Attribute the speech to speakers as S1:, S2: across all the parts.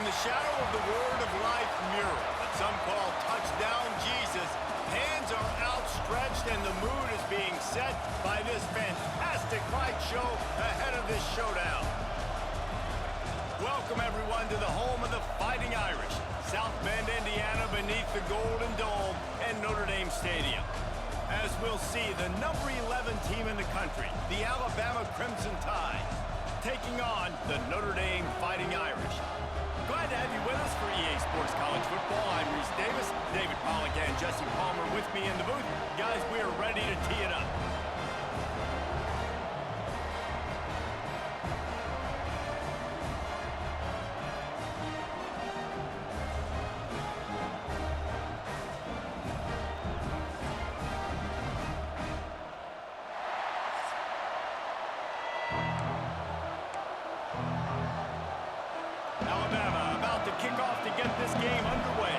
S1: the shadow of the Word of Life mural that some call Touchdown Jesus, hands are outstretched and the mood is being set by this fantastic light show ahead of this showdown. Welcome, everyone, to the home of the Fighting Irish, South Bend, Indiana, beneath the Golden Dome and Notre Dame Stadium. As we'll see, the number 11 team in the country, the Alabama Crimson Tide, taking on the Notre Dame Fighting Irish. Glad to have you with us for EA Sports College Football. I'm Reese Davis, David Pollack and Jesse Palmer with me in the booth. Guys, we are ready to tee it up. Alabama about to kick off to get this game underway.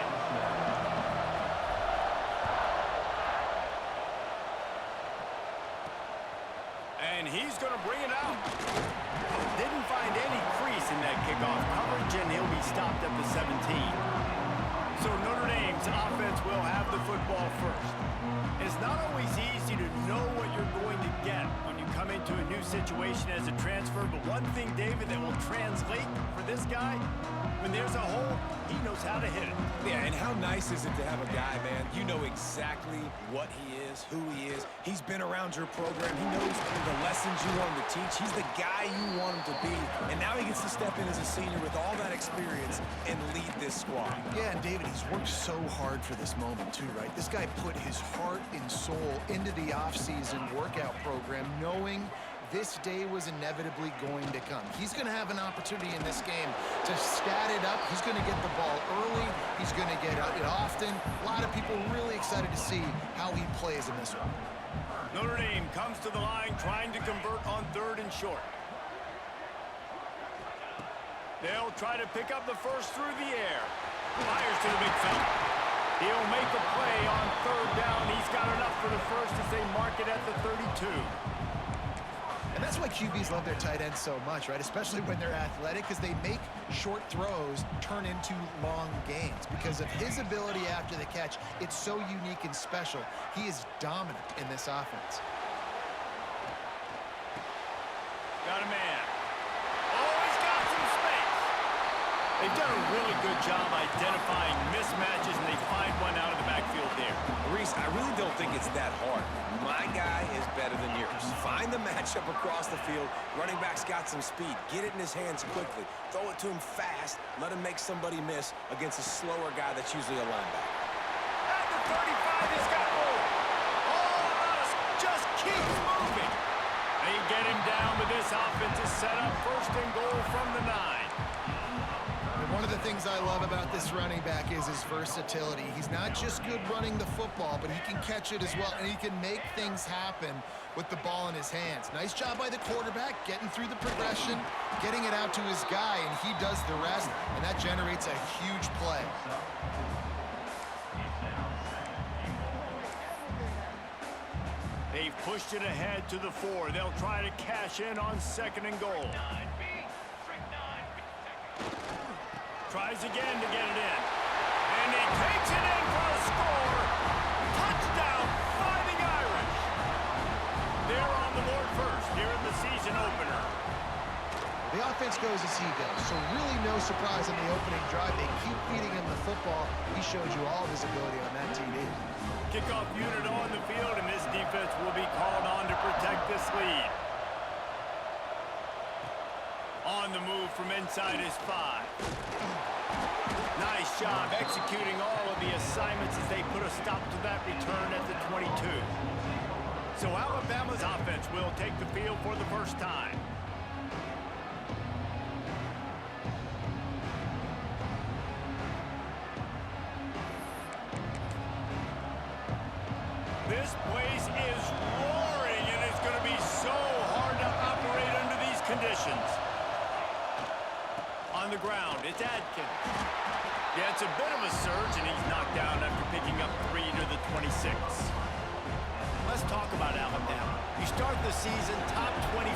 S1: And he's going to bring it out. Didn't find any crease in that kickoff coverage, and he'll be stopped at the 17. So Notre Dame's offense will have the football first. It's not always easy to know what you're going to get when you come into a new situation as a transfer, but one thing, David, that will translate for this guy, when there's a hole, he knows how to hit it.
S2: Yeah, and how nice is it to have a guy, man, you know exactly what he is, who he is. He's been around your program. He knows the lessons you want him to teach. He's the guy you want him to be. And now he gets to step in as a senior with all that experience and lead this squad.
S3: Yeah, and David, he's worked so hard for this moment too, right? This guy put his heart and soul into the offseason workout program, knowing this day was inevitably going to come. He's going to have an opportunity in this game to stat it up. He's going to get the ball early. He's going to get it often. A lot of people really excited to see how he plays in this one.
S1: Notre Dame comes to the line trying to convert on 3rd and short. They'll try to pick up the first through the air. Fires to the big fella. He'll make a play on 3rd down. He's got enough for the first as they mark it at the 32.
S3: And that's why QBs love their tight ends so much, right? Especially when they're athletic, because they make short throws turn into long gains. Because of his ability after the catch, it's so unique and special. He is dominant in this offense.
S1: Got a man. Oh, he's got some space. They've done a really good job identifying mismatches, and they find one out of the backfield there.
S2: Reese, I really don't think it's that hard. My guy is better than yours. Find the matchup across the field. Running back's got some speed. Get it in his hands quickly. Throw it to him fast. Let him make somebody miss against a slower guy that's usually a linebacker.
S1: At the 35, he's got room. All around us, just keeps moving. They get him down, but this offense is set up 1st and goal from the 9.
S3: One of the things I love about this running back is his versatility. He's not just good running the football, but he can catch it as well, and he can make things happen with the ball in his hands. Nice job by the quarterback, getting through the progression, getting it out to his guy, and he does the rest, and that generates a huge play.
S1: They've pushed it ahead to the 4. They'll try to cash in on 2nd and goal. Tries again to get it in. And he takes it in for a score. Touchdown, Fighting Irish. They're on the board first here in the season opener.
S3: The offense goes as he goes, so really no surprise in the opening drive. They keep feeding him the football. He showed you all of his ability on that TD.
S1: Kickoff unit on the field, and this defense will be called on to protect this lead. On the move from inside his 5. Nice job executing all of the assignments as they put a stop to that return at the 22. So Alabama's offense will take the field for the first time. This place is roaring, and it's going to be so hard to operate under these conditions. On the ground, it's Adkins. Yeah, it's a bit of a surge, and he's knocked down after picking up 3 to the 26. Let's talk about Alabama. You start the season top 25.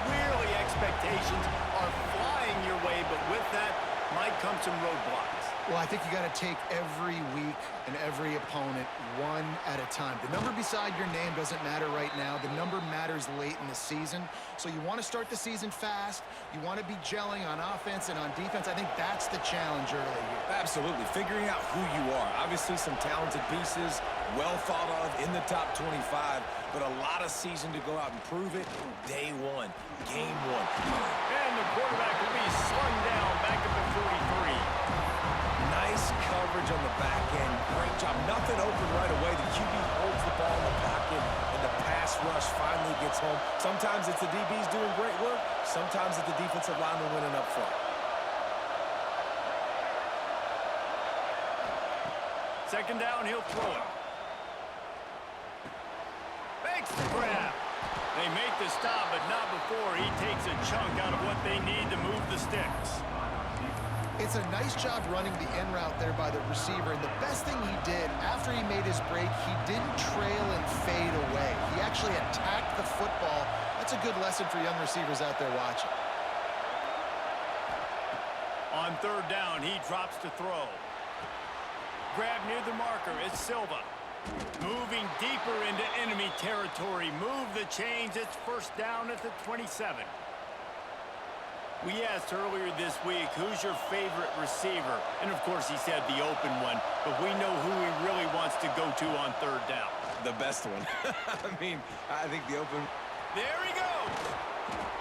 S1: Clearly expectations are flying your way, but with that, might come some roadblocks.
S3: Well, I think you got to take every week and every opponent one at a time. The number beside your name doesn't matter right now. The number matters late in the season. So you want to start the season fast. You want to be gelling on offense and on defense. I think that's the challenge early here.
S2: Absolutely. Figuring out who you are. Obviously some talented pieces, well thought of in the top 25, but a lot of season to go out and prove it. Day one, game one.
S1: And the quarterback will be slung down back at the 43.
S2: Nice coverage on the back end. Great job. Nothing open right away. The QB holds the ball in the pocket, and the pass rush finally gets home. Sometimes it's the DBs doing great work. Sometimes it's the defensive lineman winning up front.
S1: Second down, he'll throw it. Makes the grab. They make the stop, but not before he takes a chunk out of what they need to move the sticks.
S3: It's a nice job running the in route there by the receiver, and the best thing he did after he made his break, he didn't trail and fade away. He actually attacked the football. That's a good lesson for young receivers out there watching.
S1: On third down, he drops to throw. Grab near the marker, it's Silva. Moving deeper into enemy territory. Move the chains, it's first down at the 27. We asked earlier this week, who's your favorite receiver? And of course he said the open one, but we know who he really wants to go to on third down.
S2: The best one. I mean, I think the open...
S1: There he goes!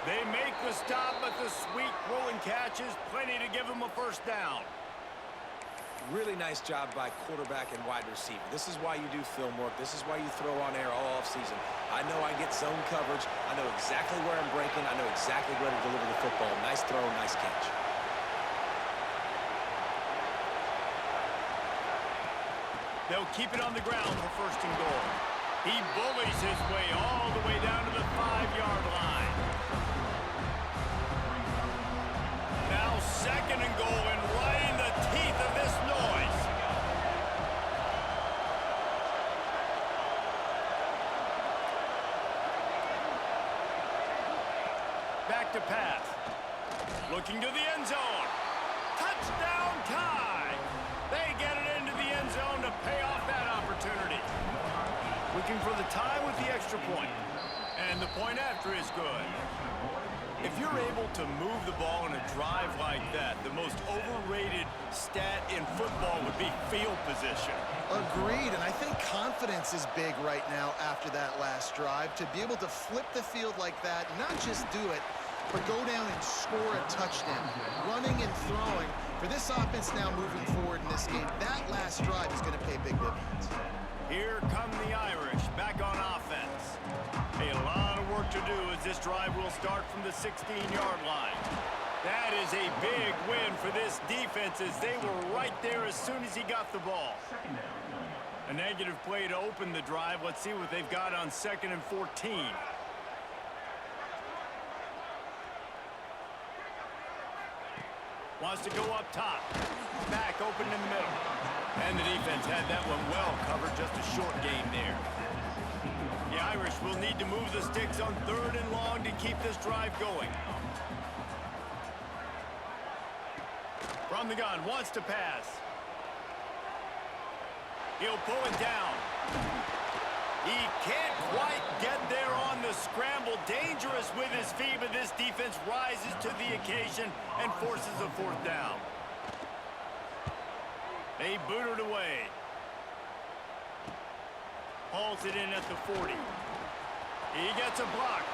S1: They make the stop, but the sweet rolling catch is plenty to give him a first down.
S2: Really nice job by quarterback and wide receiver. This is why you do film work. This is why you throw on air all offseason. I know I get zone coverage. I know exactly where I'm breaking. I know exactly where to deliver the football. Nice throw, nice catch.
S1: They'll keep it on the ground for first and goal. He bullies his way all the way down to the 5-yard line. Now second and goal, and right in the teeth of this noise. Back to pass. Looking to the end zone. Touchdown tie. They get it into the end zone to pay off that opportunity. Looking for the tie with the extra point. And the point after is good. If you're able to move the ball in a drive like that, the most overrated stat in football would be field position.
S3: Agreed, and I think confidence is big right now after that last drive. To be able to flip the field like that, not just do it, but go down and score a touchdown. Running and throwing. For this offense now moving forward in this game, that last drive is going to pay big dividends.
S1: Here come the Irish back on offense. A lot of work to do as this drive will start from the 16-yard line. That is a big win for this defense as they were right there as soon as he got the ball. A negative play to open the drive. Let's see what they've got on 2nd and 14. Wants to go up top. Back open in the middle. And the defense had that one well covered. Just a short gain there. The Irish will need to move the sticks on 3rd and long to keep this drive going. From the gun, wants to pass. He'll pull it down. He can't quite get there on the scramble. Dangerous with his feet, but this defense rises to the occasion and forces a 4th down. They boot it away. Hauls it in at the 40. He gets a block.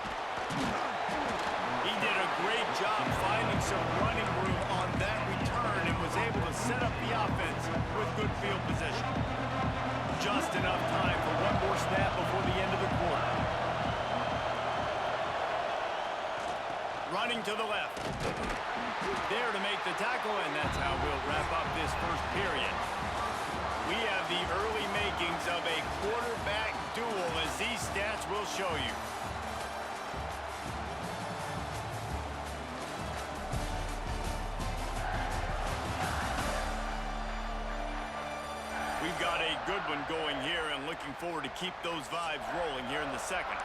S1: He did a great job finding some running room on that return and was able to set up the offense with good field position. Just enough time for one more snap before the end of the quarter. Running to the left. There to make the tackle, and that's how we'll wrap up this first period. We have the early makings of a quarterback duel, as these stats will show you. We've got a good one going here and looking forward to keep those vibes rolling here in the second.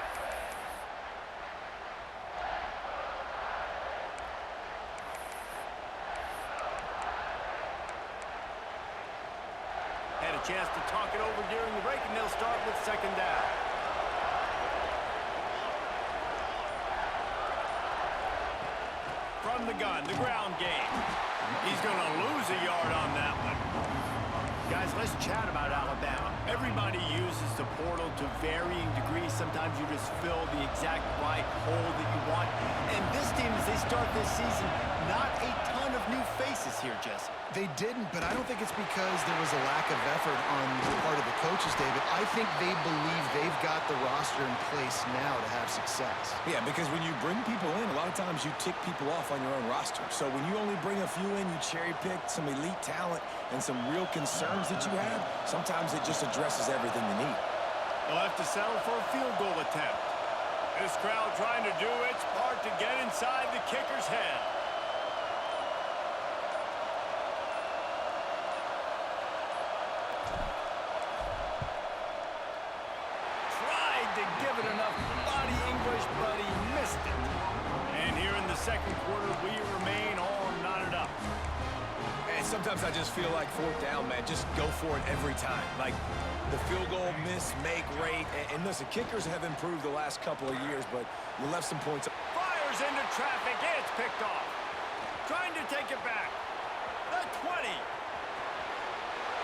S1: chance to talk it over during the break, and they'll start with second down. From the gun, the ground game. He's going to lose a yard on that one. Guys, let's chat about Alabama. Everybody uses the portal to varying degrees. Sometimes you just fill the exact right hole that you want. And this team, as they start this season, not a ton of new faces here, Jesse.
S3: They didn't, but I don't think it's because there was a lack of effort on the part of the coaches, David. I think they believe they've got the roster in place now to have success.
S2: Yeah, because when you bring people in, a lot of times you tick people off on your own roster. So when you only bring a few in, you cherry-pick some elite talent and some real concerns that you have, sometimes it just addresses everything you need.
S1: They'll have to settle for a field goal attempt. This crowd trying to do its part to get inside the kicker's head. To give it enough body English, but he missed it. And here in the second quarter, we remain all knotted up.
S2: And sometimes I just feel like fourth down, man, just go for it every time. Like the field goal miss, make rate. And listen, kickers have improved the last couple of years, but you left some points.
S1: Fires into traffic, and it's picked off. Trying to take it back. The 20.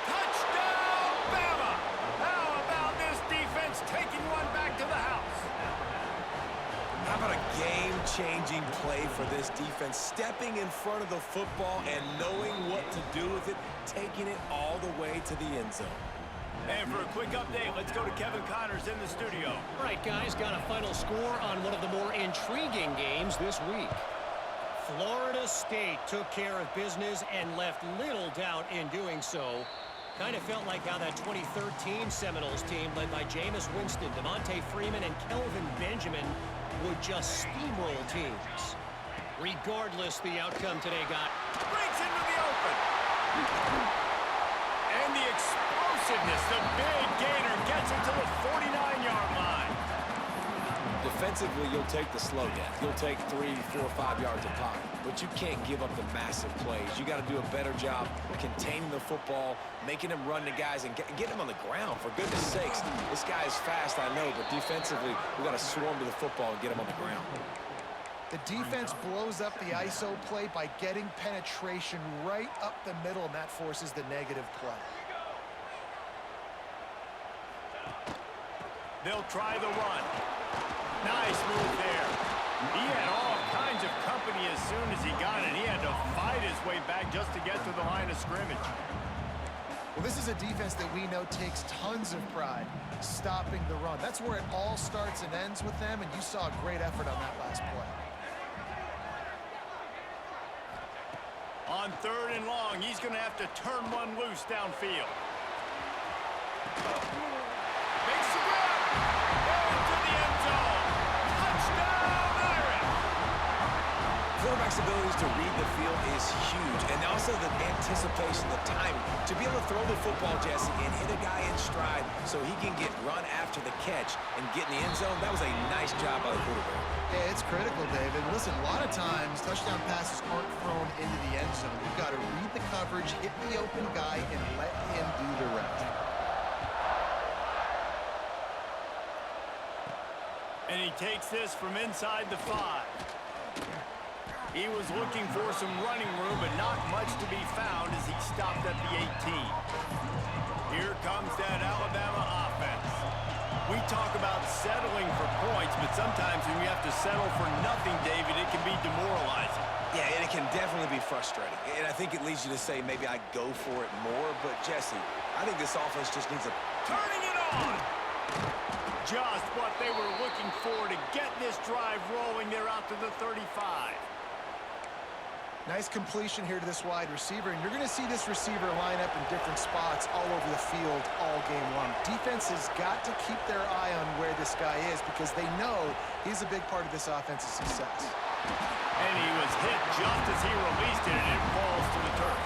S1: Touchdown, Bama! How about this defense taking one back to the house?
S2: How about a game-changing play for this defense? Stepping in front of the football and knowing what to do with it, taking it all the way to the end zone.
S1: And for a quick update, let's go to Kevin Connors in the studio.
S4: All right, guys, got a final score on one of the more intriguing games this week. Florida State took care of business and left little doubt in doing so. Kind of felt like how that 2013 Seminoles team led by Jameis Winston, Devontae Freeman, and Kelvin Benjamin would just steamroll teams. Regardless, the outcome today got...
S1: Breaks into the open. And the explosiveness, the big gainer gets it to the 49-yard line.
S2: Defensively, you'll take the slow death. You'll take 3, 4, 5 yards of pocket. But you can't give up the massive plays. You got to do a better job containing the football, making them run the guys, and get them on the ground. For goodness sakes, this guy is fast, I know, but defensively, we got to swarm to the football and get him on the ground.
S3: The defense blows up the ISO play by getting penetration right up the middle, and that forces the negative play.
S1: They'll try the run. Nice move there. He had all kinds of company as soon as he got it. He had to fight his way back just to get to the line of scrimmage.
S3: Well, this is a defense that we know takes tons of pride stopping the run. That's where it all starts and ends with them, and you saw a great effort on that last play.
S1: On 3rd and long, he's going to have to turn one loose downfield. Makes the grab. Into the end zone. Touchdown, Irish.
S2: Quarterback's abilities to read the field is huge, and also the anticipation, the timing. To be able to throw the football, Jesse, and hit a guy in stride so he can get run after the catch and get in the end zone, that was a nice job by the quarterback.
S3: Yeah, it's critical, David. Listen, a lot of times touchdown passes aren't thrown into the end zone. You've got to read the coverage, hit the open guy, and let him do the rest.
S1: And he takes this from inside the 5. He was looking for some running room, but not much to be found as he stopped at the 18. Here comes that Alabama offense. We talk about settling for points, but sometimes when you have to settle for nothing, David, it can be demoralizing.
S2: Yeah, and it can definitely be frustrating. And I think it leads you to say maybe I go for it more. But, Jesse, I think this offense just needs a...
S1: Turning it on! Just what they were looking for to get this drive rolling. They're out to the 35.
S3: Nice completion here to this wide receiver, and you're going to see this receiver line up in different spots all over the field all game long. Defense has got to keep their eye on where this guy is because they know he's a big part of this offense's success.
S1: And he was hit just as he released it, and it falls to the turf.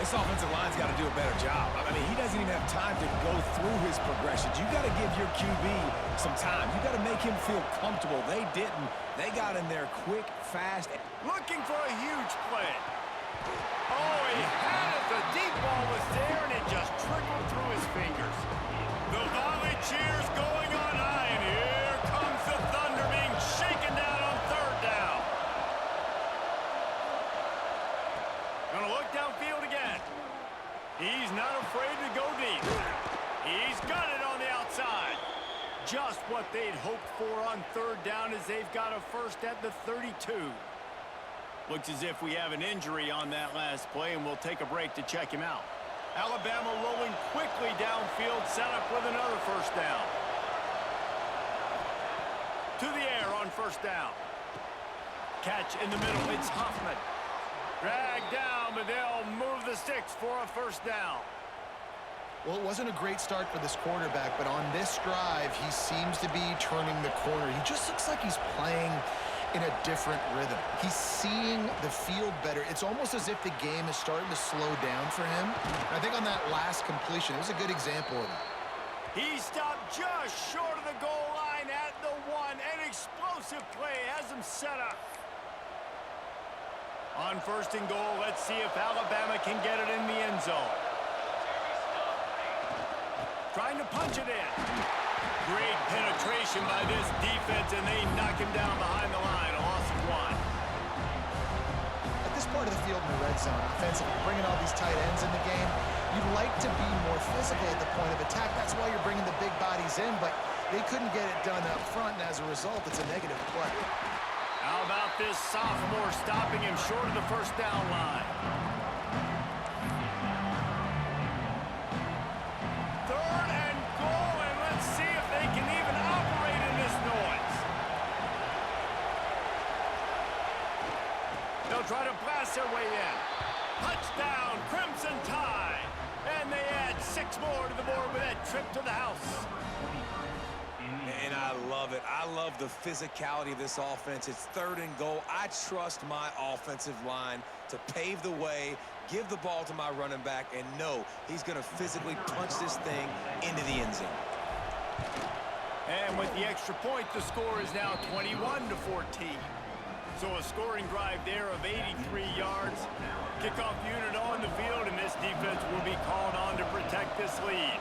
S2: This offensive line's got to do a better job. I mean, he doesn't even have time to go through his progressions. You got to give your QB some time. You got to make him feel comfortable. They didn't. They got in there quick, fast.
S1: Looking for a huge play. Oh, he had it. The deep ball was there, and it just trickled through his fingers. The volley cheers going on high, and here comes the Thunder being shaken down on third down. Gonna look downfield again. He's not afraid to go deep. He's got it on the outside. Just what they'd hoped for on third down as they've got a first at the 32. Looks as if we have an injury on that last play, and we'll take a break to check him out. Alabama rolling quickly downfield, set up with another first down. To the air on first down. Catch in the middle, it's Hoffman. Dragged down, but they'll move the sticks for a first down.
S3: Well, it wasn't a great start for this quarterback, but on this drive, he seems to be turning the corner. He just looks like he's playing in a different rhythm. He's seeing the field better. It's almost as if the game is starting to slow down for him. And I think on that last completion, it was a good example of it.
S1: He stopped just short of the goal line at the 1. An explosive play has him set up. On first and goal, let's see if Alabama can get it in the end zone. Trying to punch it in. Great penetration by this defense, and they knock him down behind the line. A loss of 1.
S3: At this part of the field in the red zone, offensively, bringing all these tight ends in the game, you'd like to be more physical at the point of attack. That's why you're bringing the big bodies in, but they couldn't get it done up front, and as a result, it's a negative play.
S1: How about this sophomore stopping him short of the first down line? Third and goal, and let's see if they can even operate in this noise. They'll try to blast their way in. Touchdown, Crimson Tide. And they add 6 more to the board with that trip to the house.
S2: And I love it. I love the physicality of this offense. It's third and goal. I trust my offensive line to pave the way, give the ball to my running back, and know he's going to physically punch this thing into the end zone.
S1: And with the extra point, the score is now 21-14. So a scoring drive there of 83 yards. Kickoff unit on the field, and this defense will be called on to protect this lead.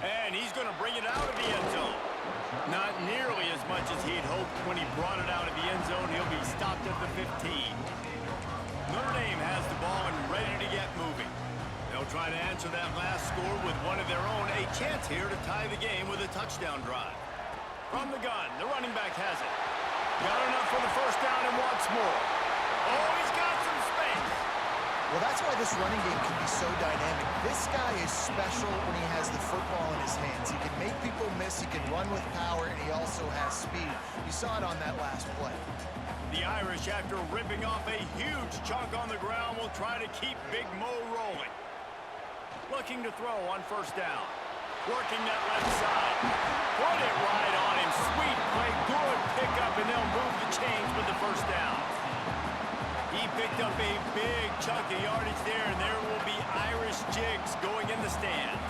S1: And he's going to bring it out of the end zone. Not nearly as much as he'd hoped when he brought it out of the end zone. He'll be stopped at the 15. Notre Dame has the ball and ready to get moving. They'll try to answer that last score with one of their own. A chance here to tie the game with a touchdown drive. From the gun, the running back has it. Got enough for the first down and wants more. Oh, he's got some space.
S3: Well, that's why this running game can be so dynamic. This guy is special when he has the football in his hands. He can make people miss, he can run with power, and he also has speed. You saw it on that last play.
S1: The Irish, after ripping off a huge chunk on the ground, will try to keep Big Mo rolling. Looking to throw on first down. Working that left side. Put it right on him. Sweet play. Good pickup, and they'll move the chains with the first down. He picked up a big chunk of yardage there, and there will be Irish jigs going in the stands.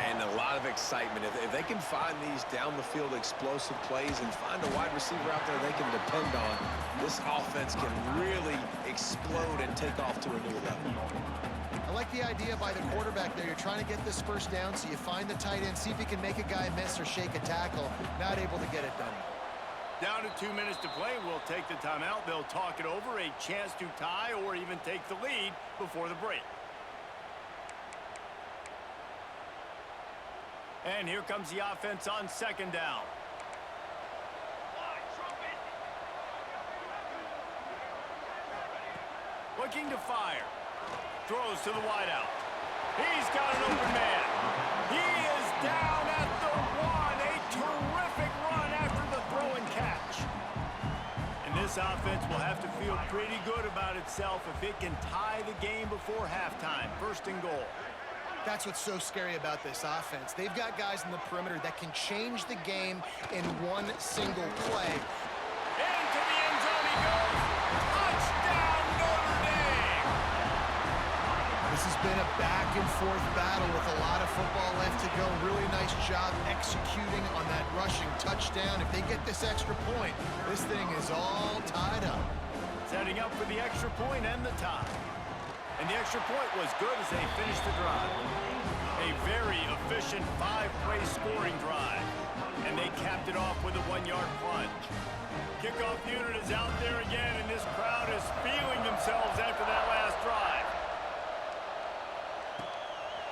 S2: And a lot of excitement. If they can find these down-the-field explosive plays and find a wide receiver out there they can depend on, this offense can really explode and take off to a new level.
S3: I like the idea by the quarterback there. You're trying to get this first down, so you find the tight end, see if he can make a guy miss or shake a tackle. Not able to get it done.
S1: Down to 2 minutes to play. We'll take the timeout. They'll talk it over. A chance to tie or even take the lead before the break. And here comes the offense on second down. Looking to fire. Throws to the wideout. He's got an open man. He is down at the 1. A terrific run after the throw and catch. And this offense will have to feel pretty good about itself if it can tie the game before halftime. First and goal.
S3: That's what's so scary about this offense. They've got guys in the perimeter that can change the game in one single play.
S1: Into the end zone he goes. Touchdown, Notre Dame!
S3: The This has been a back-and-forth battle with a lot of football left to go. Really nice job executing on that rushing touchdown. If they get this extra point, this thing is all tied up.
S1: Setting up for the extra point and the tie. And the extra point was good as they finished the drive. A very efficient 5-play scoring drive. And they capped it off with a 1-yard plunge. Kickoff unit is out there again, and this crowd is feeling themselves after that last drive.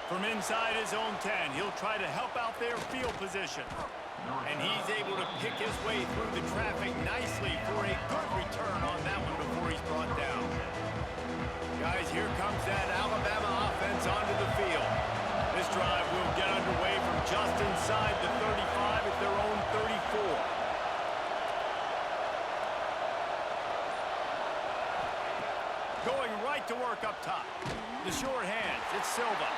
S1: From inside his own 10, he'll try to help out their field position. And he's able to pick his way through the traffic nicely for a good return on that one before he's brought down. Guys, here comes that Alabama offense onto the field. This drive will get underway from just inside the 35 at their own 34. Going right to work up top. The short hands, it's Silva.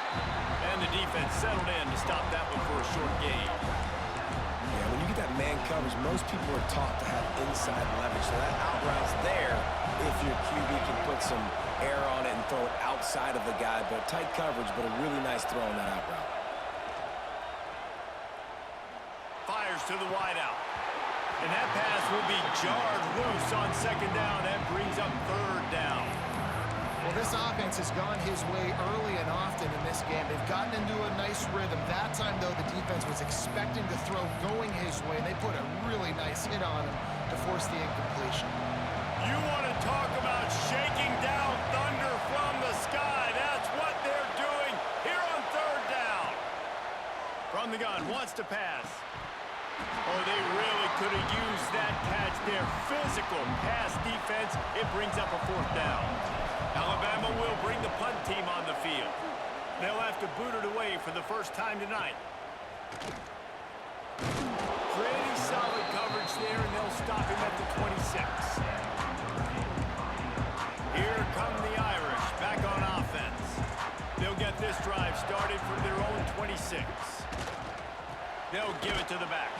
S1: And the defense settled in to stop that one for a short gain.
S2: Yeah, when you get that man coverage, most people are taught to have inside leverage. So that out route's there if your QB can put some air on it and throw it outside of the guy. But tight coverage, but a really nice throw on that out route.
S1: Fires to the wideout. And that pass will be jarred loose on second down. That brings up third down.
S3: Well, this offense has gone his way early and often in this game. They've gotten into a nice rhythm. That time, though, the defense was expecting the throw going his way. They put a really nice hit on him to force the incompletion.
S1: You want to talk about shaking down thunder from the sky. That's what they're doing here on third down. From the gun, wants to pass. Oh, they really could have used that catch there. Physical pass defense. It brings up a fourth down. Alabama will bring the punt team on the field. They'll have to boot it away for the first time tonight. Pretty solid coverage there, and they'll stop him at the 26. Here come the Irish back on offense. They'll get this drive started from their own 26. They'll give it to the back.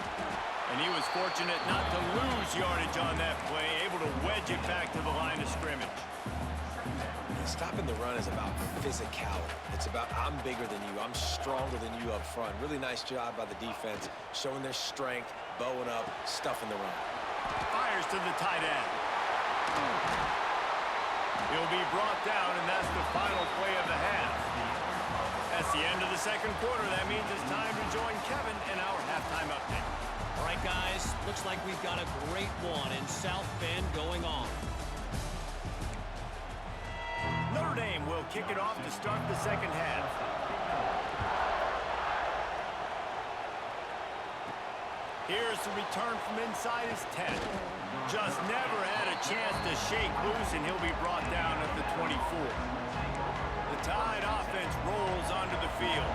S1: And he was fortunate not to lose yardage on that play, able to wedge it back to the line of scrimmage.
S2: Stopping the run is about physicality. It's about I'm bigger than you, I'm stronger than you up front. Really nice job by the defense, showing their strength, bowing up, stuffing the run.
S1: Fires to the tight end. He'll be brought down, and that's the final play of the half. That's the end of the second quarter. That means it's time to join Kevin in our halftime update.
S4: All right, guys, looks like we've got a great one in South Bend going on.
S1: Notre Dame will kick it off to start the second half. Here's the return from inside his 10. Just never had a chance to shake loose, and he'll be brought down at the 24. The Tide offense rolls onto the field.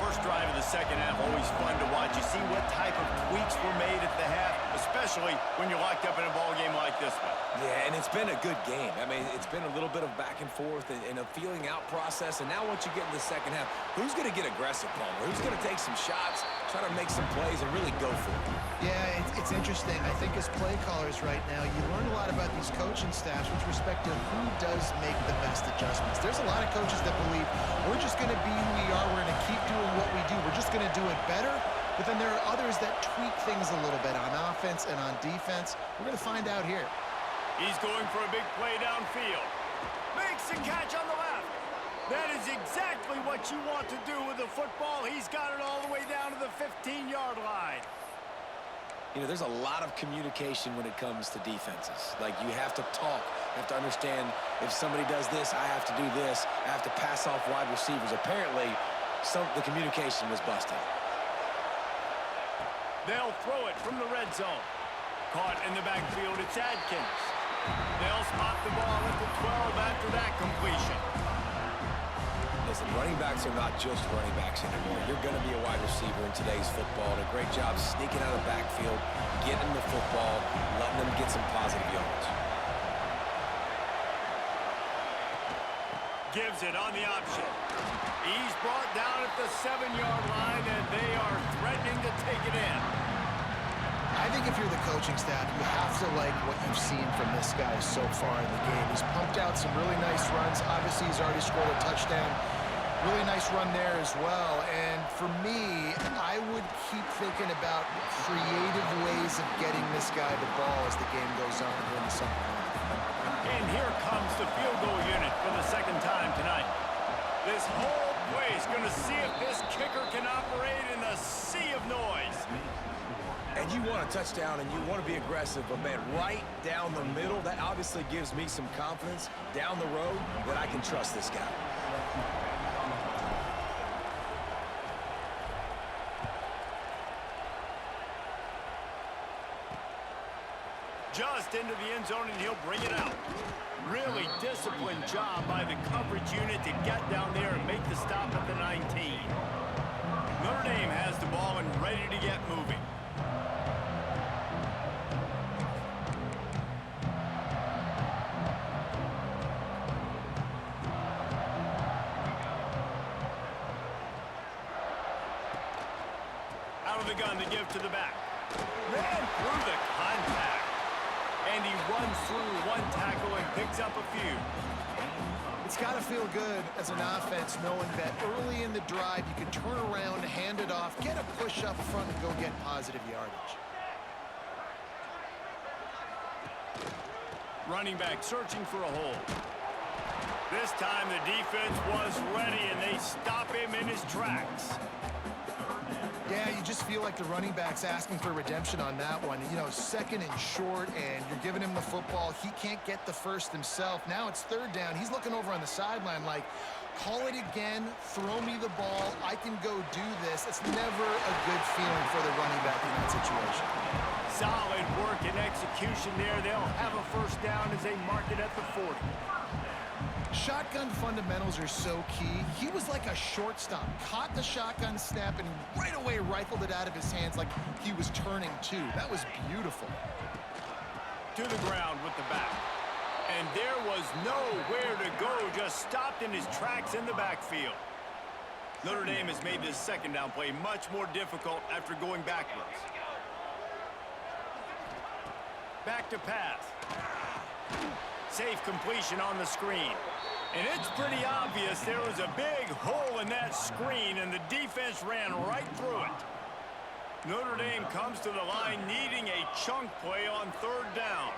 S1: First drive of the second half, always fun to watch. You see what type of tweaks were made at the half, especially when you're locked up in a ball game like this one.
S2: Yeah, and it's been a good game. I mean, it's been a little bit of back and forth and a feeling out process. And now once you get in the second half, who's going to get aggressive, Palmer? Who's going to take some shots, try to make some plays, and really go for it?
S3: Yeah, it's interesting. I think as play callers right now, you learn a lot about these coaching staffs with respect to who does make the best adjustments. There's a lot of coaches that believe we're just going to be who we are. We're going to keep doing what we do. We're just going to do it better. But then there are others that tweak things a little bit on offense and on defense. We're going to find out here.
S1: He's going for a big play downfield. Makes the catch on the left. That is exactly what you want to do with the football. He's got it all the way down to the 15-yard line.
S2: You know, there's a lot of communication when it comes to defenses. Like, you have to talk. You have to understand if somebody does this, I have to do this. I have to pass off wide receivers. Apparently, the communication was busted.
S1: They'll throw it from the red zone. Caught in the backfield, it's Adkins. They'll spot the ball at the 12 after that completion.
S2: Listen, running backs are not just running backs anymore. You're going to be a wide receiver in today's football. And a great job sneaking out of the backfield, getting the football, letting them get some positive yards.
S1: Gives it on the option. He's brought down at the 7-yard line, and they are threatening to take it in.
S3: I I think if you're the coaching staff, you have to like what you've seen from this guy so far in the game. He's pumped out some really nice runs. Obviously, he's already scored a touchdown. Really nice run there as well. And for me, I would keep thinking about creative ways of getting this guy the ball as the game goes on here in the second half.
S1: And here comes the field goal unit for the second time tonight. This whole place going to see if this kicker can operate in a sea of noise.
S2: And you want a touchdown and you want to be aggressive, but man, right down the middle, that obviously gives me some confidence down the road that I can trust this guy.
S1: Just into the end zone, and he'll bring it out. Really disciplined job by the coverage unit to get down there and make the stop at the 19. Notre Dame has the ball and ready to get moving. Out of the gun to give to the back. Ran through the contact. And he runs through one tackle and picks up a few.
S3: It's got to feel good as an offense knowing that early in the drive you can turn around, hand it off, get a push up front, and go get positive yardage.
S1: Running back searching for a hole. This time the defense was ready, and they stop him in his tracks.
S3: Yeah, you just feel like the running back's asking for redemption on that one. You know, second and short, and you're giving him the football. He can't get the first himself. Now it's third down. He's looking over on the sideline like, call it again, throw me the ball, I can go do this. It's never a good feeling for the running back in that situation.
S1: Solid work and execution there. They'll have a first down as they mark it at the 40.
S3: Shotgun fundamentals are so key. He was like a shortstop, caught the shotgun snap, and right away rifled it out of his hands like he was turning two. That was beautiful.
S1: To the ground with the back. And there was nowhere to go, just stopped in his tracks in the backfield. Notre Dame has made this second down play much more difficult after going backwards. Back to pass. Safe completion on the screen. And it's pretty obvious there was a big hole in that screen, and the defense ran right through it. Notre Dame comes to the line needing a chunk play on third down.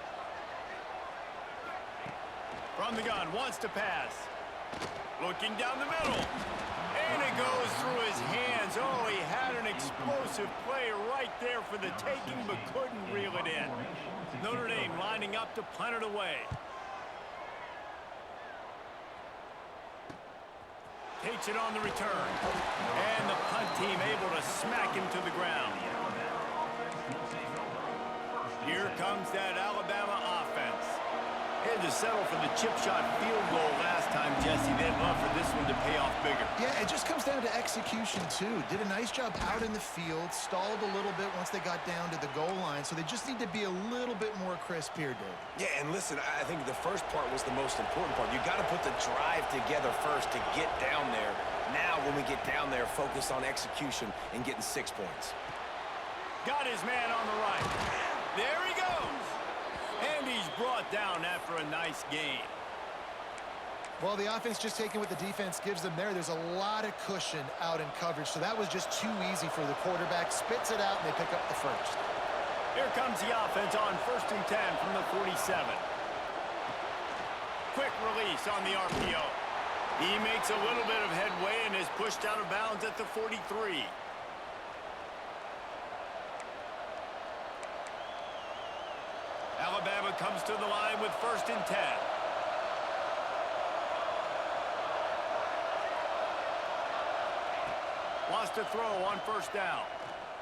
S1: From the gun, wants to pass. Looking down the middle. And it goes through his hands. Oh, he had an explosive play right there for the taking, but couldn't reel it in. Notre Dame lining up to punt it away. Takes it on the return. And the punt team able to smack him to the ground. Here comes that Alabama offense. Had to settle for the chip shot field goal last time, Jesse. They'd love for this one to pay off bigger.
S3: Yeah, it just comes down to execution, too. Did a nice job out in the field, stalled a little bit once they got down to the goal line, so they just need to be a little bit more crisp here, Dave.
S2: Yeah, and listen, I think the first part was the most important part. You got to put the drive together first to get down there. Now, when we get down there, focus on execution and getting 6 points.
S1: Got his man on the right. There he goes. And he's brought down after a nice gain.
S3: Well, the offense just taking what the defense gives them there. There's a lot of cushion out in coverage, so that was just too easy for the quarterback. Spits it out, and they pick up the first.
S1: Here comes the offense on 1st and 10 from the 47. Quick release on the RPO. He makes a little bit of headway and is pushed out of bounds at the 43. Alabama comes to the line with 1st and 10. Wants to throw on 1st down.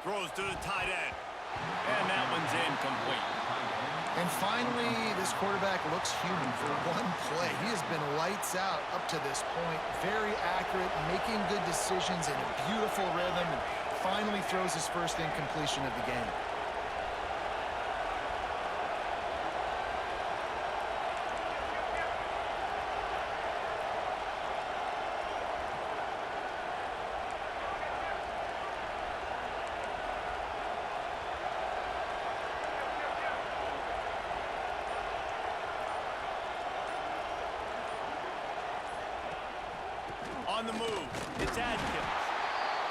S1: Throws to the tight end. And that one's incomplete.
S3: And finally, this quarterback looks human for one play. He has been lights out up to this point. Very accurate, making good decisions in a beautiful rhythm, and finally throws his first incompletion of the game.
S1: On the move, it's Adkins.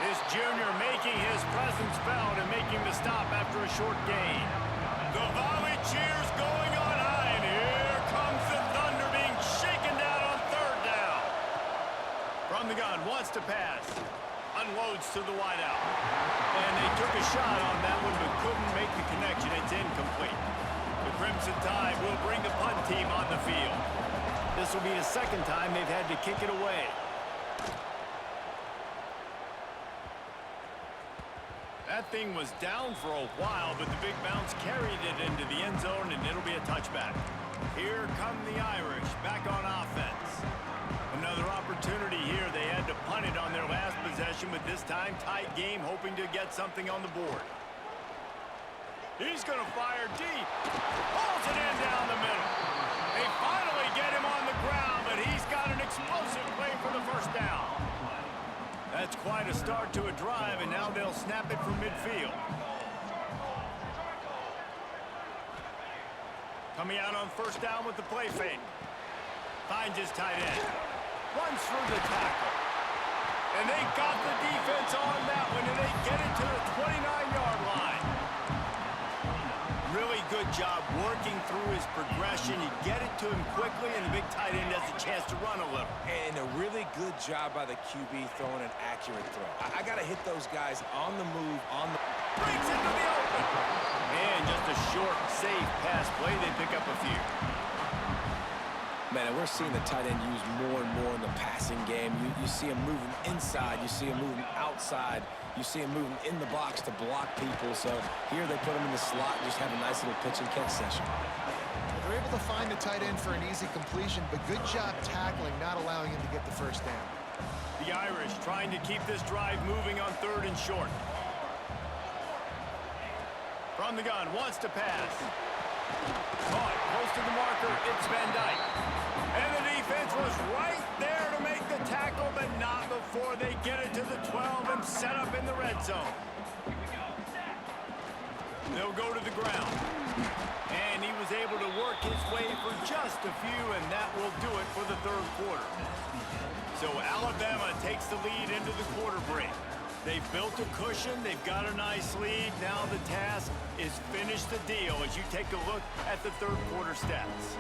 S1: This junior making his presence felt and making the stop after a short gain. The volley cheers going on high, and here comes the Thunder being shaken down on third down. From the gun, wants to pass. Unloads to the wideout. And they took a shot on that one, but couldn't make the connection. It's incomplete. The Crimson Tide will bring the punt team on the field. This will be the second time they've had to kick it away. That thing was down for a while, but the big bounce carried it into the end zone, and it'll be a touchback. Here come the Irish back on offense. Another opportunity here. They had to punt it on their last possession, but this time tight game, hoping to get something on the board. He's going to fire deep. Pulls it in down the middle. They finally get him on the ground, but he's got an explosive play for the first down. That's quite a start to a drive, and now they'll snap it from midfield. Coming out on first down with the play fake. Finds his tight end. Runs through the tackle. And they got the defense on that one, and they get it to the 29-yard line. Really good job working through his progression. You get it to him quickly, and the big tight end has a chance to run a little.
S2: And a really good job by the QB throwing an accurate throw. I got to hit those guys on the move, on the...
S1: Breaks into the open. And just a short, safe pass play. They pick up a few.
S2: Man, we're seeing the tight end used more and more in the passing game. You see him moving inside. You see him moving outside. You see him moving in the box to block people. So here they put him in the slot and just have a nice little pitch and catch session.
S3: They're able to find the tight end for an easy completion, but good job tackling, not allowing him to get the first down.
S1: The Irish trying to keep this drive moving on third and short. From the gun, wants to pass. Caught, close to the marker, it's Van Dyke. And the defense was right there to make the tackle, but not before they get it to the 12 and set up in the red zone. They'll go to the ground. And he was able to work his way for just a few, and that will do it for the third quarter. So Alabama takes the lead into the quarter break. They've built a cushion. They've got a nice lead. Now the task is finish the deal as you take a look at the third quarter stats.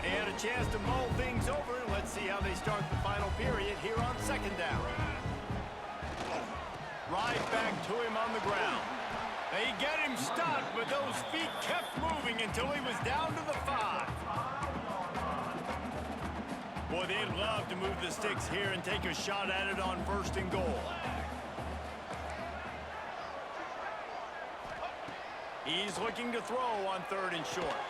S1: They had a chance to mull things over. Let's see how they start the final period here on second down. Right back to him on the ground. They get him stopped, but those feet kept moving until he was down to the 5. Boy, they'd love to move the sticks here and take a shot at it on first and goal. He's looking to throw on third and short.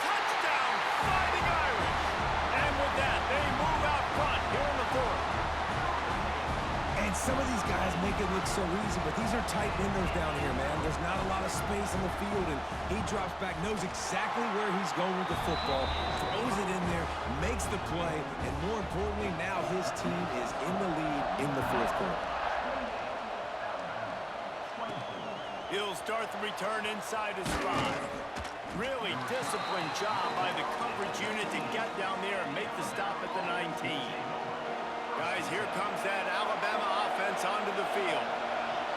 S1: Touchdown, Fighting Irish! And with that, they move out front here in the fourth.
S2: And some of these guys make it look so easy, but these are tight windows down here, man. There's not a lot of space on the field, and he drops back, knows exactly where he's going with the football, throws it in there, makes the play, and more importantly, now his team is in the lead in the fourth quarter.
S1: He'll start the return inside his 5. Really disciplined job by the coverage unit to get down there and make the stop at the 19. Guys, here comes that Alabama offense onto the field.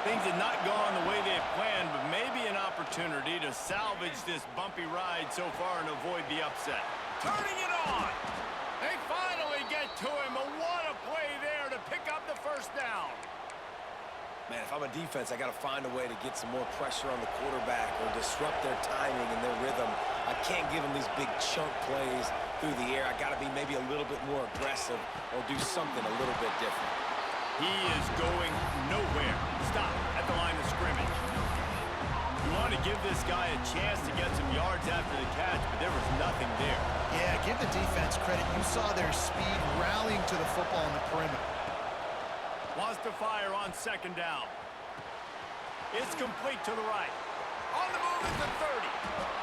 S1: Things had not gone the way they had planned, but maybe an opportunity to salvage this bumpy ride so far and avoid the upset. Turning it on! They finally get to him, but what a play there to pick up the first down.
S2: Man, if I'm a defense, I got to find a way to get some more pressure on the quarterback or disrupt their timing and their rhythm. I can't give them these big chunk plays through the air. I got to be maybe a little bit more aggressive or do something a little bit different.
S1: He is going nowhere. Stop at the line of scrimmage. You want to give this guy a chance to get some yards after the catch, but there was nothing there.
S3: Yeah, give the defense credit. You saw their speed rallying to the football on the perimeter.
S1: Wants to fire on second down. It's complete to the right. On the move at the 30.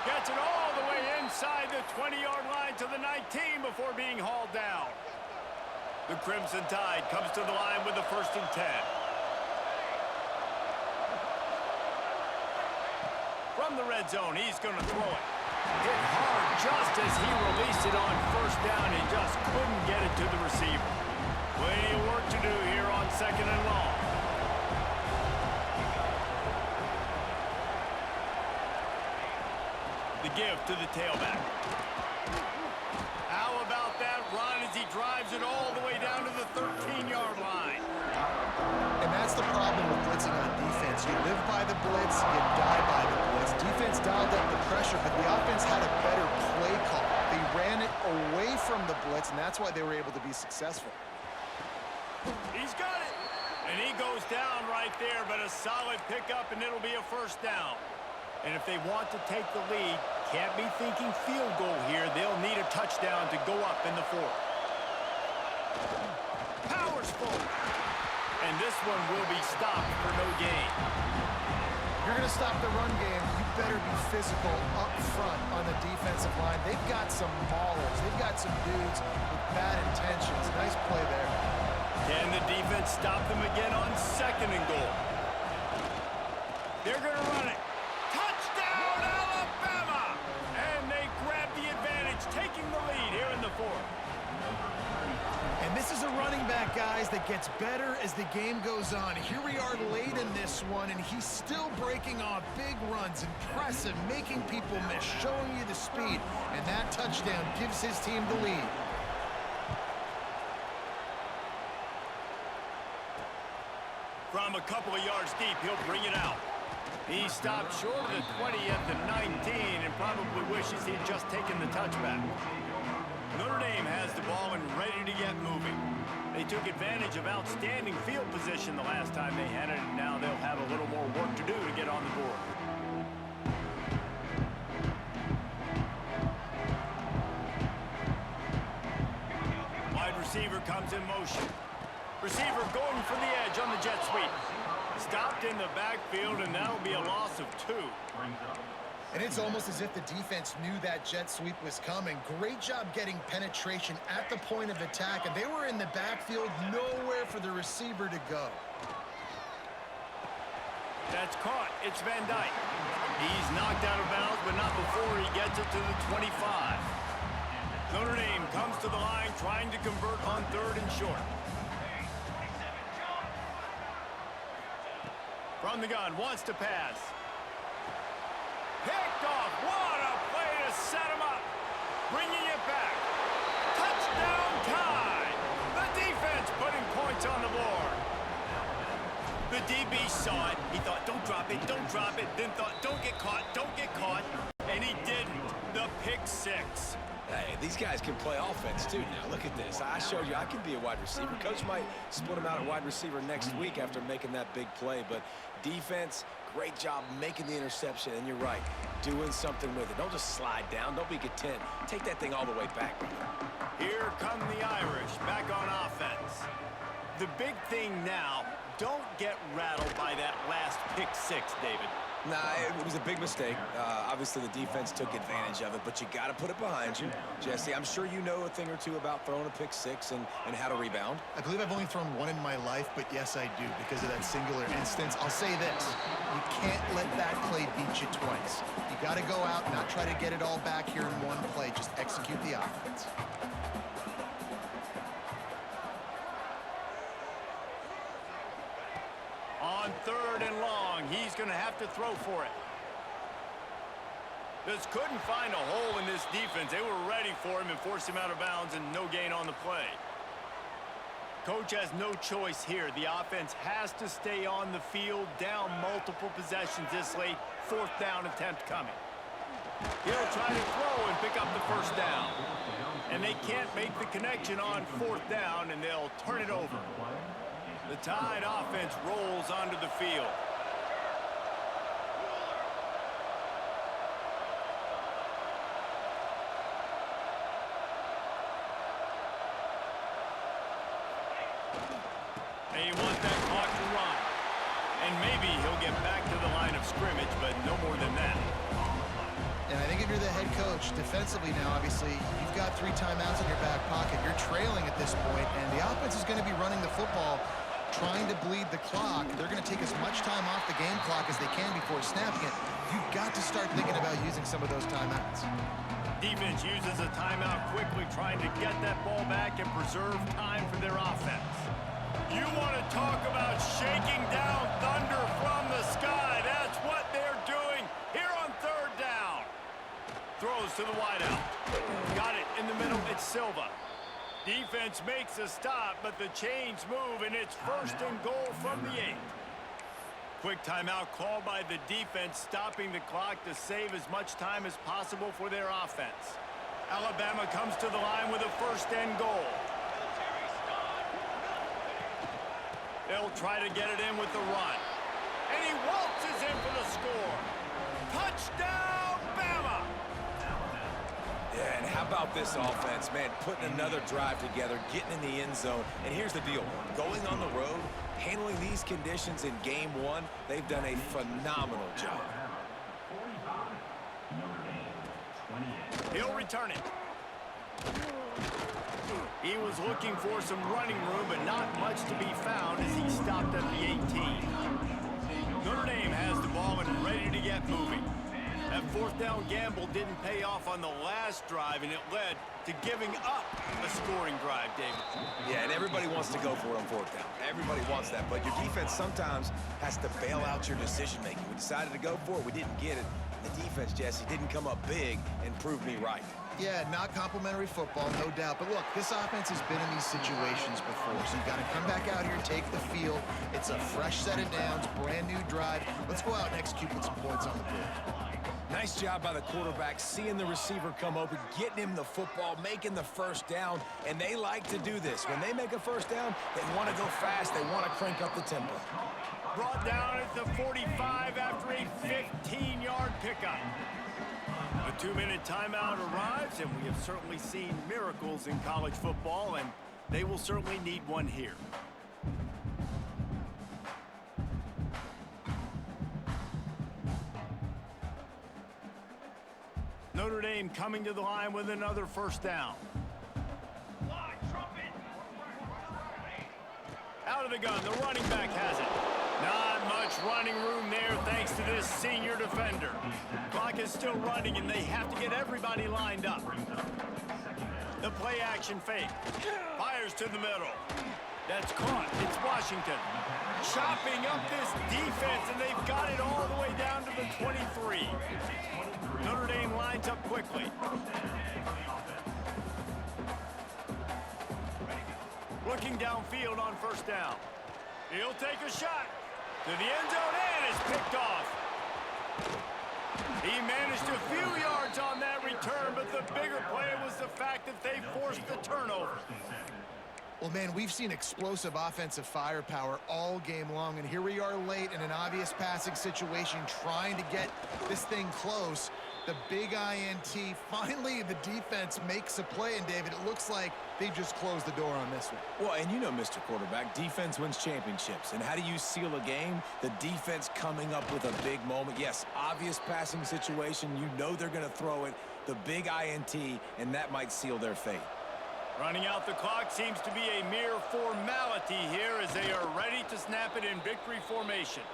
S1: Gets it all the way inside the 20-yard line to the 19 before being hauled down. The Crimson Tide comes to the line with the 1st and 10. From the red zone, he's going to throw it. Hit hard just as he released it on first down and just couldn't get it to the receiver. Plenty of work to do here on 2nd and long. The give to the tailback. How about that run as he drives it all the way down to the 13-yard line?
S3: And that's the problem with blitzing on defense. You live by the blitz, you die by the blitz. Defense dialed up the pressure, but the offense had a better play call. They ran it away from the blitz, and that's why they were able to be successful.
S1: He's got it. And he goes down right there, but a solid pickup, and it'll be a first down. And if they want to take the lead, can't be thinking field goal here. They'll need a touchdown to go up in the 4th. Powers full. And this one will be stopped for no gain.
S3: If you're going to stop the run game, you better be physical up front on the defensive line. They've got some maulers. They've got some dudes with bad intentions. Nice play there.
S1: Can the defense stop them again on 2nd and goal? They're going to run it. Touchdown, Alabama! And they grab the advantage, taking the lead here in the 4th.
S3: And this is a running back, guys, that gets better as the game goes on. Here we are late in this one, and he's still breaking off big runs, impressive, making people miss, showing you the speed. And that touchdown gives his team the lead.
S1: From a couple of yards deep, he'll bring it out. He stopped short of the 20 at the 19 and probably wishes he'd just taken the touchback. Notre Dame has the ball and ready to get moving. They took advantage of outstanding field position the last time they had it, and now they'll have a little more work to do to get on the board. Wide receiver comes in motion. Receiver going for the edge on the jet sweep. Stopped in the backfield, and that'll be a loss of 2.
S3: And it's almost as if the defense knew that jet sweep was coming. Great job getting penetration at the point of attack, and they were in the backfield, nowhere for the receiver to go.
S1: That's caught. It's Van Dyke. He's knocked out of bounds, but not before he gets it to the 25. Notre Dame comes to the line, trying to convert on 3rd and short. From the gun, wants to pass. Picked off. What a play to set him up. Bringing it back. Touchdown tie. The defense putting points on the board. The DB saw it. He thought, don't drop it, don't drop it. Then thought, don't get caught, don't get caught. And he didn't. The pick 6.
S2: Hey, these guys can play offense, too, now. Look at this. I showed you I can be a wide receiver. Coach might split him out at wide receiver next week after making that big play. But defense, great job making the interception. And you're right, doing something with it. Don't just slide down. Don't be content. Take that thing all the way back, brother.
S1: Here come the Irish back on offense. The big thing now, don't get rattled by that last pick 6, David.
S2: Nah, it was a big mistake. Obviously, the defense took advantage of it, but you got to put it behind you. Jesse, I'm sure you know a thing or two about throwing a pick 6 and how to rebound.
S3: I believe I've only thrown one in my life, but yes, I do, because of that singular instance. I'll say this. You can't let that play beat you twice. You got to go out, not try to get it all back here in one play. Just execute the offense.
S1: On 3rd and long, he's going to have to throw for it. Just couldn't find a hole in this defense. They were ready for him and forced him out of bounds, and no gain on the play. Coach has no choice here. The offense has to stay on the field, down multiple possessions this late. 4th down attempt coming. He'll try to throw and pick up the first down. And they can't make the connection on 4th down, and they'll turn it over. The Tide offense rolls onto the field. They want that clock to run. And maybe he'll get back to the line of scrimmage, but no more than that.
S3: And I think if you're the head coach, defensively now, obviously, you've got 3 timeouts in your back pocket. You're trailing at this point, and the offense is going to be running the football. trying to bleed the clock. They're going to take as much time off the game clock as they can before snapping it. You've got to start thinking about using some of those timeouts.
S1: Defense uses a timeout quickly, trying to get that ball back and preserve time for their offense. You want to talk about shaking down thunder from the sky. That's what they're doing here on third down. Throws to the wideout. Got it in the middle. It's Silva. Defense makes a stop, but the chains move, and it's first and goal from the 8. Quick timeout called by the defense, stopping the clock to save as much time as possible for their offense. Alabama comes to the line with a first and goal. They'll try to get it in with the run. And he waltzes in for the score. Touchdown, Bama!
S2: Yeah, and how about this offense, man? Putting another drive together, getting in the end zone. And here's the deal. Going on the road, handling these conditions in game one, they've done a phenomenal job.
S1: He'll return it. He was looking for some running room, but not much to be found as he stopped at the 18. Notre Dame has the ball and ready to get moving. That fourth down gamble didn't pay off on the last drive, and it led to giving up a scoring drive, David.
S2: Yeah, and everybody wants to go for it on fourth down. Everybody wants that, but your defense sometimes has to bail out your decision-making. We decided to go for it. We didn't get it. The defense, Jesse, didn't come up big and prove me right.
S3: Yeah, not complimentary football, no doubt. But look, this offense has been in these situations before, so you've got to come back out here, take the field. It's a fresh set of downs, brand new drive. Let's go out and execute with some points on the board.
S2: Nice job by the quarterback, seeing the receiver come open, getting him the football, making the first down, and they like to do this. When they make a first down, they want to go fast. They want to crank up the tempo.
S1: Brought down at the 45 after a 15-yard pickup. A 2-minute timeout arrives, and we have certainly seen miracles in college football, and they will certainly need one here. Notre Dame coming to the line with another first down. Out of the gun, the running back has it. Not much running room there thanks to this senior defender. Clock is still running, and they have to get everybody lined up. The play action fake. Fires to the middle. That's caught. It's Washington. Chopping up this defense, and they've got it all the way down to the 23. Notre Dame lines up quickly. Looking downfield on first down. He'll take a shot to the end zone, and is picked off. He managed a few yards on that return, but the bigger play was the fact that they forced the turnover.
S3: Well, man, we've seen explosive offensive firepower all game long, and here we are late in an obvious passing situation trying to get this thing close. The big INT, finally the defense makes a play, and David, it looks like they just closed the door on this one.
S2: Well, and you know, Mr. Quarterback, defense wins championships. And how do you seal a game? The defense coming up with a big moment. Yes, obvious passing situation. You know they're going to throw it. The big INT, and that might seal their fate.
S1: Running out the clock seems to be a mere formality here as they are ready to snap it in victory formation.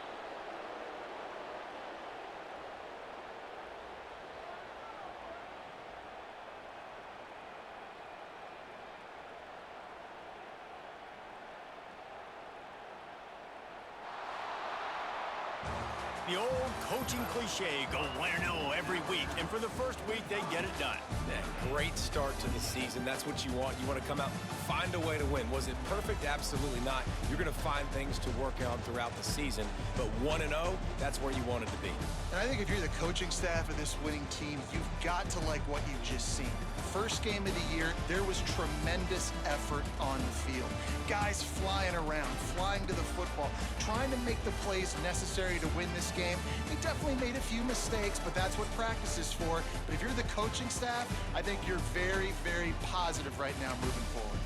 S1: The old coaching cliche, go win or no every week. And for the first week, they get it done.
S2: Yeah, great start to the season. That's what you want. You want to come out, find a way to win. Was it perfect? Absolutely not. You're going to find things to work on throughout the season. But 1-0, that's where you want it to be.
S3: And I think if you're the coaching staff of this winning team, you've got to like what you've just seen. First game of the year, there was tremendous effort on the field. Guys flying around, flying to the football, trying to make the plays necessary to win this game. They definitely made a few mistakes, but that's what practice is for. But if you're the coaching staff, I think you're very, very positive right now moving forward.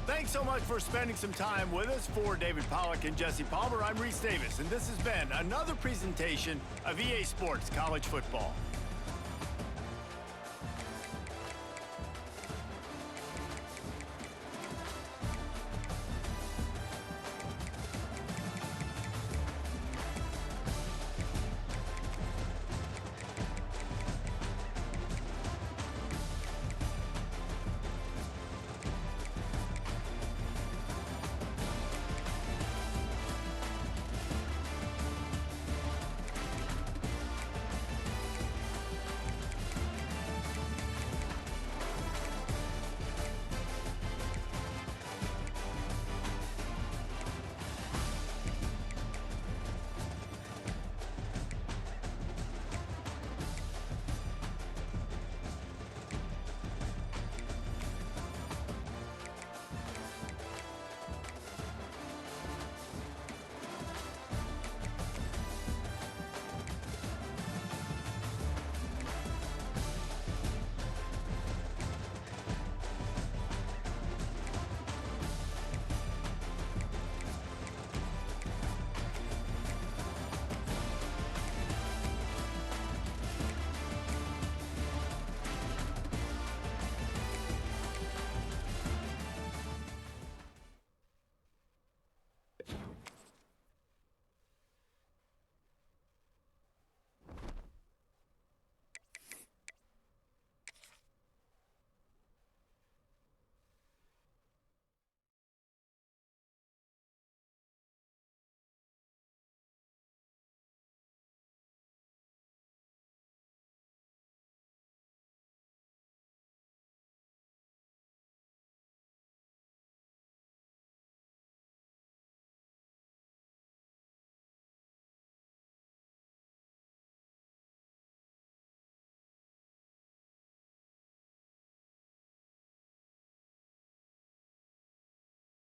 S1: Thanks so much for spending some time with us. For David Pollack and Jesse Palmer, I'm Reese Davis, and this has been another presentation of EA Sports College Football.